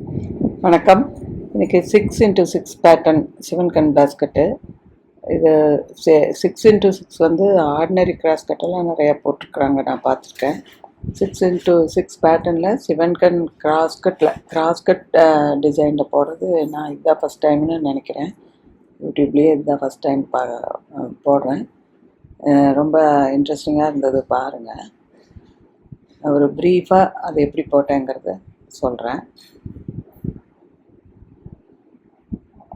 வணக்கம். இன்னைக்கு 6x6 pattern Sivan கண் பேஸ்கெட்டு. இது 6x6 வந்து ஆர்டினரி கிராஸ் கட்டெல்லாம் நிறையா போட்டிருக்குறாங்க, நான் பார்த்துருக்கேன். 6x6 பேட்டர்னில் சிவன் கண் கிராஸ்கட் டிசைனில் போடுறது நான் இதுதான் ஃபஸ்ட் டைம்னு நினைக்கிறேன். யூடியூப்லேயே இதுதான் ஃபஸ்ட் டைம் போடுறேன். ரொம்ப இன்ட்ரெஸ்டிங்காக இருந்தது, பாருங்கள். ஒரு ப்ரீஃபாக அது எப்படி போட்டேங்கிறத சொல்கிறேன்.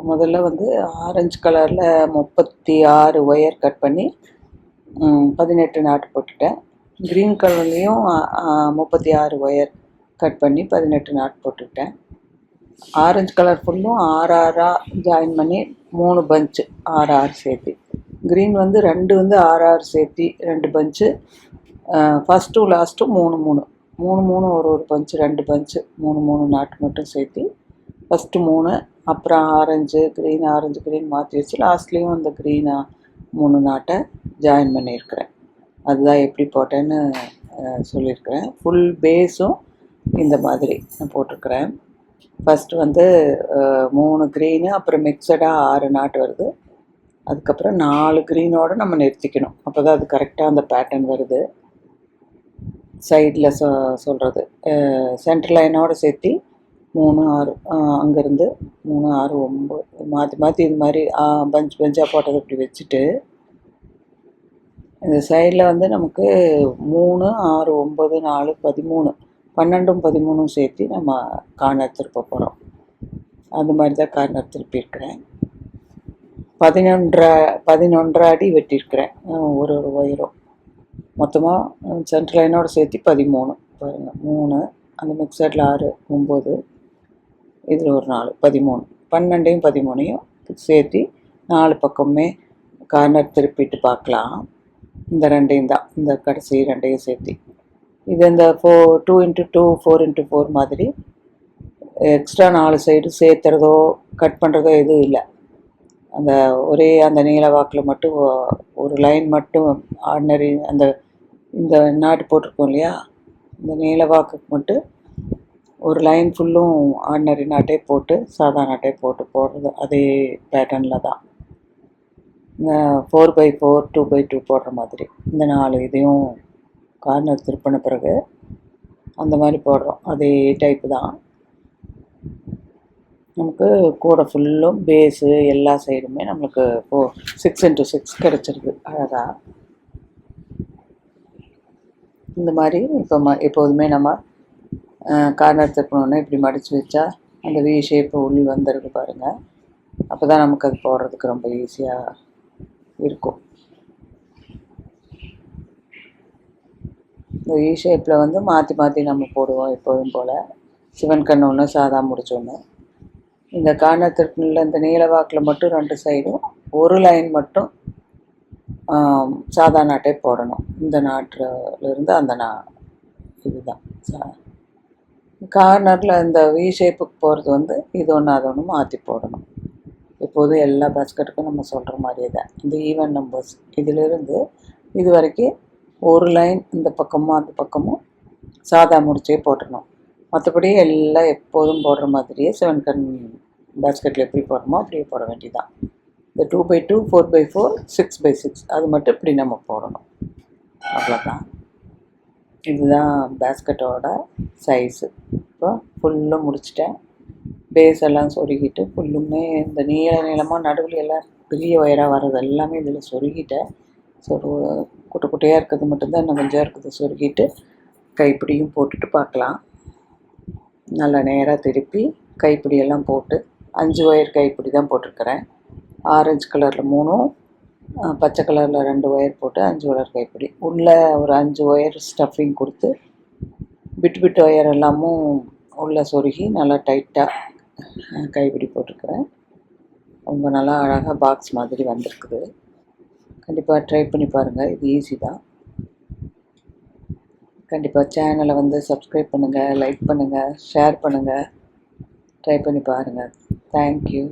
முதல்ல வந்து ஆரஞ்சு கலரில் 36 ஒயர் கட் பண்ணி 18 நாட்டு போட்டுட்டேன். க்ரீன் கலர்லேயும் 36 ஒயர் கட் பண்ணி 18 நாட்டு போட்டுக்கிட்டேன். ஆரஞ்சு கலர் ஃபுல்லும் 6 ஜாயின் பண்ணி 3 பஞ்சு 6 சேர்த்து. க்ரீன் வந்து 2 வந்து 6 சேர்த்து 2 பஞ்சு. ஃபஸ்ட்டும் லாஸ்ட்டும் 3 ஒரு பஞ்சு 2 பஞ்சு 3 நாட்டு மட்டும் சேர்த்து ஃபஸ்ட்டு 3, அப்புறம் ஆரஞ்சு க்ரீன் மாற்றி வச்சு லாஸ்ட்லேயும் அந்த க்ரீனாக 3 நாட்டை ஜாயின் பண்ணியிருக்கிறேன். அதுதான் எப்படி போட்டேன்னு சொல்லியிருக்கிறேன். ஃபுல் பேஸும் இந்த மாதிரி நான் போட்டிருக்கிறேன். ஃபஸ்ட்டு வந்து 3 க்ரீனு, அப்புறம் மிக்சடாக 6 நாட்டு வருது. அதுக்கப்புறம் 4 க்ரீனோடு நம்ம நிறுத்திக்கணும். அப்போ தான் அது கரெக்டாக அந்த பேட்டர்ன் வருது. சைடில் சொல்கிறது சென்டர் லைனோடு சேர்த்து 3 6 அங்கேருந்து 3 6 9 மாற்றி இது மாதிரி பஞ்சாக போட்டது இப்படி வச்சுட்டு, இந்த சைடில் வந்து நமக்கு 3 6 9 4 13 12 13 சேர்த்து நம்ம கார்னர் திருப்ப போகிறோம். அந்த மாதிரி தான் கார்னர் திருப்பியிருக்கிறேன். 11 அடி வெட்டியிருக்கிறேன் ஒரு ஒயரும். மொத்தமாக சென்ட்ரல் லைனோடு சேர்த்து 13 பாருங்கள். 3 அந்த மிக்சரில் 6 9, இதில் ஒரு 4 13 12 13 சேர்த்து 4 பக்கமே கார்னர் திருப்பிட்டு பார்க்கலாம். இந்த 2 தான், இந்த கடைசி 2 சேர்த்து. இது இந்த 2x2 4x4 மாதிரி எக்ஸ்ட்ரா 4 சைடு சேர்த்துறதோ கட் பண்ணுறதோ எதுவும் இல்லை. அந்த ஒரே அந்த நீல வாக்கில் மட்டும் ஒரு லைன் மட்டும் ஆர்டினரி இந்த நாட்டு போட்டிருக்கோம் இல்லையா, இந்த நீல வாக்குக்கு மட்டும் ஒரு லைன் ஃபுல்லும் ஆர்டினரி நாட்டே போட்டு சாதா நாட்டே போடுறது அதே பேட்டர்னில் தான். இந்த 4x4 2x2 போடுற மாதிரி இந்த 4 இதையும் கார்னர் திருப்பின பிறகு அந்த மாதிரி போடுறோம். அதே டைப்பு தான். நமக்கு கூட ஃபுல்லும் பேஸு எல்லா சைடுமே நம்மளுக்கு 6x6 கிடச்சிருது அழகாக. இந்த மாதிரி எப்போதுமே நம்ம கார்னர் திருப்பணுன்னா இப்படி மடித்து வச்சா அந்த வி ஷேப்பு உள் வந்துடுது பாருங்கள். அப்போ தான் நமக்கு அது போடுறதுக்கு ரொம்ப ஈஸியாக இருக்கும். இந்த வி ஷேப்பில் வந்து மாற்றி நம்ம போடுவோம் எப்போதும் போல். சிவன் கண் ஒன்று சாதா முடிச்சோன்னு. இந்த கார்னர் திருப்பினில் இந்த நீல வாக்கில் மட்டும் 2 சைடும் ஒரு லைன் மட்டும் சாதா நாட்டே போடணும். இந்த நாட்டிலிருந்து அந்த இதுதான் கார்னரில் இந்த வி ஷேப்புக்கு போகிறது வந்து இது ஒன்று அது ஒன்று மாற்றி போடணும். எப்போதும் எல்லா பேஸ்கெட்டுக்கும் நம்ம சொல்கிற மாதிரியே தான். இந்த ஈவன் நம்பர்ஸ் இதிலிருந்து இது வரைக்கும் ஒரு லைன் இந்த பக்கமும் அந்த பக்கமும் சாதா முடிச்சே போட்டுடணும். மற்றபடி எல்லாம் எப்போதும் போடுற மாதிரியே சிவன் கண் பேஸ்கெட்டில் எப்படி போடுறோமோ அப்படியே போட வேண்டியதான். இந்த 2x2 4x4 6x6 அது மட்டும் இப்படி நம்ம போடணும். அவ்வளோதான். இதுதான் பேஸ்கெட்டோட சைஸு. இப்போ ஃபுல்லும் முடிச்சிட்டேன். பேஸ் எல்லாம் சொருகிட்டு ஃபுல்லுமே இந்த நீளமாக நடுவில் எல்லாம் பெரிய ஒயராக வர்றது எல்லாமே இதில் சொருகிட்டேன். குட்டையாக இருக்கிறது மட்டும்தான் இன்னும் கொஞ்சம் இருக்குது. சொருகிட்டு கைப்பிடியும் போட்டுட்டு பார்க்கலாம். நல்லா நேராக திருப்பி கைப்பிடியெல்லாம் போட்டு 5 ஒயர் கைப்பிடி தான் போட்டிருக்கிறேன். ஆரஞ்சு கலரில் 3, பச்சை கலரில் 2 ஒயர் போட்டு 5 ஒயர் கைப்பிடி. உள்ளே ஒரு 5 ஒயர் ஸ்டஃபிங் கொடுத்து பிட்டு ஒயர் எல்லாமும் உள்ளே சொருகி நல்லா டைட்டாக கைப்பிடி போட்டிருக்கிறேன். ரொம்ப நல்லா அழகாக பாக்ஸ் மாதிரி வந்திருக்குது. கண்டிப்பாக ட்ரை பண்ணி பாருங்கள். இது ஈஸி தான். கண்டிப்பாக சேனலை வந்து சப்ஸ்கிரைப் பண்ணுங்கள், லைக் பண்ணுங்கள், ஷேர் பண்ணுங்கள். ட்ரை பண்ணி பாருங்கள். தேங்க்யூ.